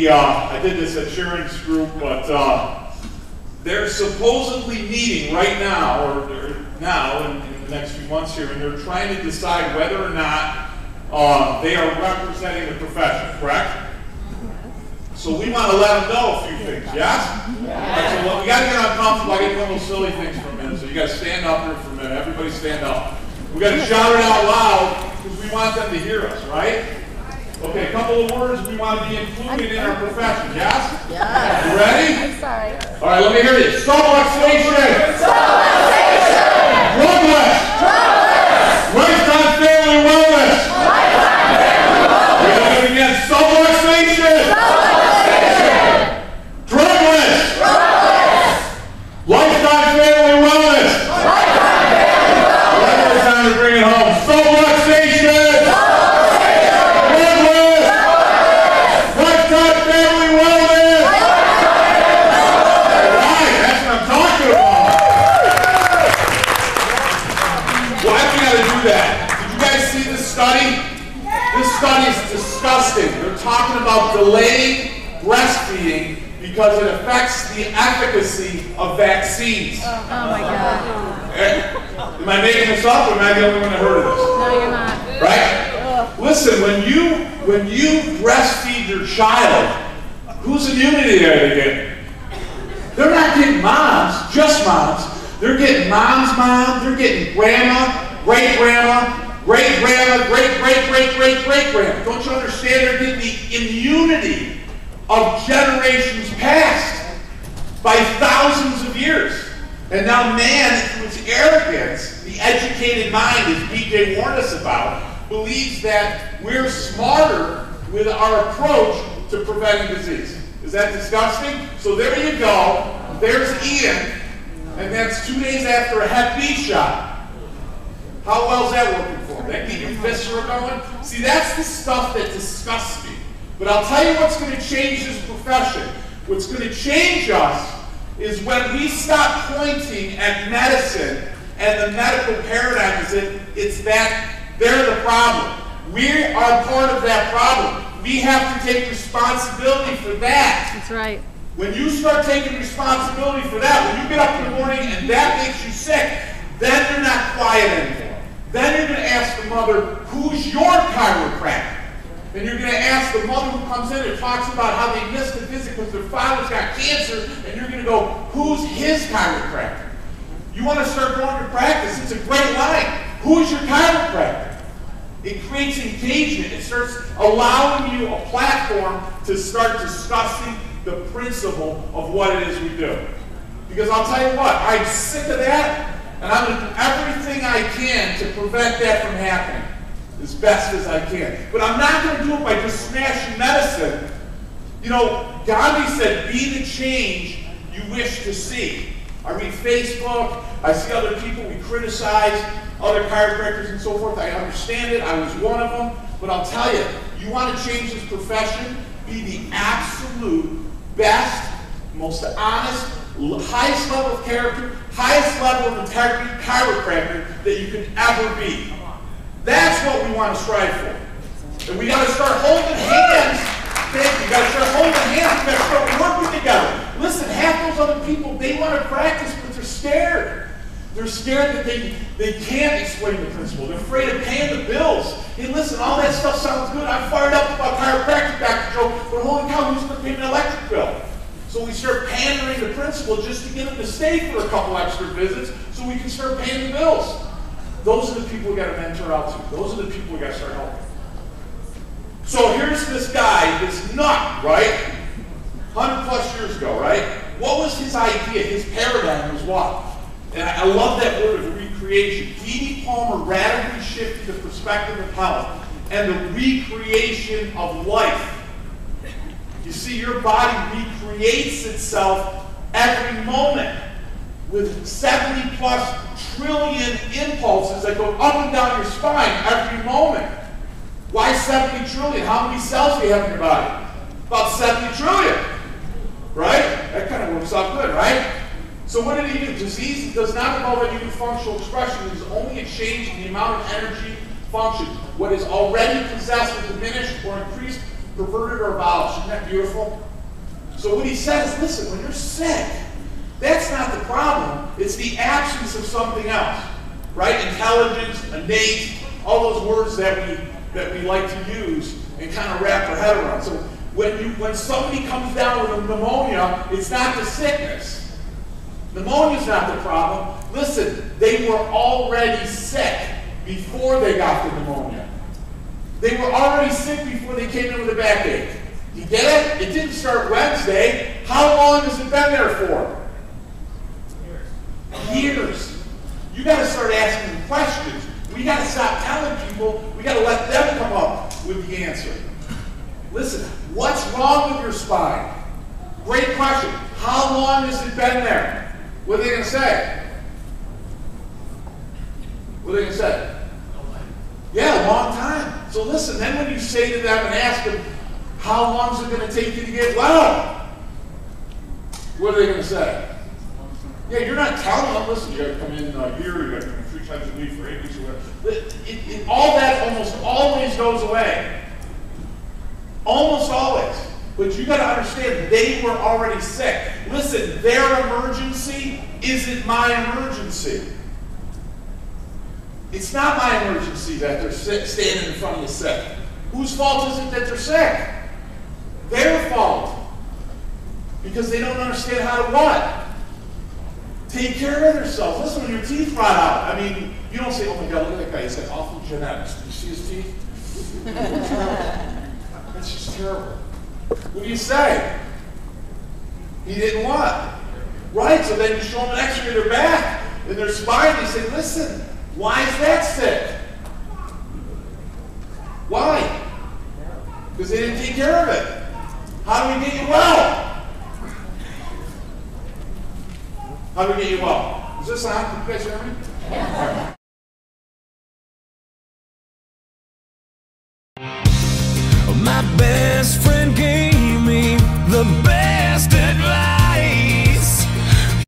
I did this at Sharon's group, but they're supposedly meeting right now, or now in the next few months here, and they're trying to decide whether or not they are representing the profession, correct? So we want to let them know a few things, yes? Right, so we got to get uncomfortable. I get one of those silly things for a minute, so you got to stand up here for a minute. Everybody stand up. We got to shout it out loud because we want them to hear us, right? Okay, a couple of words we want to be included in our profession, yes? Yeah. You ready? I'm sorry. All right, let me hear you. Subluxation. Subluxation. Drugless. Drugless. Lifetime family wellness. Lifetime family wellness. We're going to do it again. Subluxation. Subluxation. Drugless. Drugless. Lifetime family wellness. Lifetime family wellness. One more time to bring it home. Subluxation. They're talking about delayed breastfeeding because it affects the efficacy of vaccines. Oh my God. Am I making this up, or am I the only one that heard of this? No, you're not. Right? Listen, when you breastfeed your child, whose immunity are they getting? They're not getting moms, just moms. They're getting mom's mom, they're getting grandma, great-grandma, great-grandma, great-great-great-great-great-grandma. Don't you understand? They're getting the immunity of generations past by thousands of years. And now man, through his arrogance, the educated mind, as BJ warned us about, believes that we're smarter with our approach to preventing disease. Is that disgusting? So there you go. There's Ian, and that's 2 days after a Hep B shot. How well is that working for him? That get your viscera going? See, that's the stuff that disgusts me. But I'll tell you what's going to change this profession. What's going to change us is when we stop pointing at medicine and the medical paradigm is that it's that they're the problem. We are part of that problem. We have to take responsibility for that. That's right. When you start taking responsibility for that, when you get up in the morning and that makes you sick, then you're not quiet anymore. Then you're going to ask the mother, who's your chiropractor? And you're going to ask the mother who comes in and talks about how they missed the visit because their father's got cancer, and you're going to go, who's his chiropractor? You want to start going to practice, it's a great line. Who's your chiropractor? It creates engagement. It starts allowing you a platform to start discussing the principle of what it is we do. Because I'll tell you what, I'm sick of that. And I'm going to do everything I can to prevent that from happening as best as I can. But I'm not going to do it by just smashing medicine. You know, Gandhi said, be the change you wish to see. I read Facebook, I see other people, we criticize other chiropractors and so forth. I understand it, I was one of them. But I'll tell you, you want to change this profession, be the absolute best, most honest, highest level of character, highest level of integrity chiropractor that you could ever be. That's what we want to strive for. And we got to start holding hands. Thank you. We got to start holding hands. We got to start working together. Listen, half those other people, they want to practice, but they're scared. They're scared that they can't explain the principle. They're afraid of paying the bills. Hey, listen, all that stuff sounds good. I'm fired up about chiropractic, Dr. Joe, but holy cow, who's going to pay an electric bill? So we start pandering the principle just to get them to stay for a couple extra visits so we can start paying the bills. Those are the people we got to mentor out to. Those are the people we got to start helping. So here's this guy, this nut, right? 100 plus years ago, right? What was his idea? His paradigm was what? And I love that word of recreation. D.D. Palmer radically shifted the perspective of health and the recreation of life. You see, your body recreates itself every moment with 70 plus trillion impulses that go up and down your spine every moment. Why 70 trillion? How many cells do you have in your body? About 70 trillion, right? That kind of works out good, right? So what did he do? Disease does not involve any new functional expression. It is only a change in the amount of energy function. What is already possessed will diminish or increase perverted our bowels. Isn't that beautiful? So what he says, listen, when you're sick, that's not the problem. It's the absence of something else, right? Intelligence, innate, all those words that we like to use and kind of wrap our head around. So when somebody comes down with a pneumonia, it's not the sickness. Pneumonia's not the problem. Listen, they were already sick before they got the pneumonia. They were already sick before they came in with a backache. You get it? It didn't start Wednesday. How long has it been there for? Years. You got to start asking questions. We got to stop telling people. We got to let them come up with the answer. Listen, what's wrong with your spine? Great question. How long has it been there? What are they going to say? What are they going to say? Yeah, a long time. So listen, then when you say to them and ask them, how long is it going to take you to get well? What are they going to say? Yeah, you're not telling them, listen, you got to come in a year, you got to come in 3 times a week for 8 weeks or whatever. All that almost always goes away. Almost always. But you got to understand, they were already sick. Listen, their emergency isn't my emergency. It's not my emergency that they're sick, standing in front of you sick. Whose fault is it that they're sick? Their fault. Because they don't understand how to what? Take care of themselves. Listen, when your teeth rot out, I mean, you don't say, oh my God, look at that guy, he's got awful genetics. Do you see his teeth? That's just terrible. What do you say? He didn't what? Right, so then you show them an x-ray of their back and their spine, and you say, listen, why is that sick? Why? Because they didn't take care of it. How do we get you well? How do we get you well? Is this on? Can you guys hear me? Yeah. My best friend.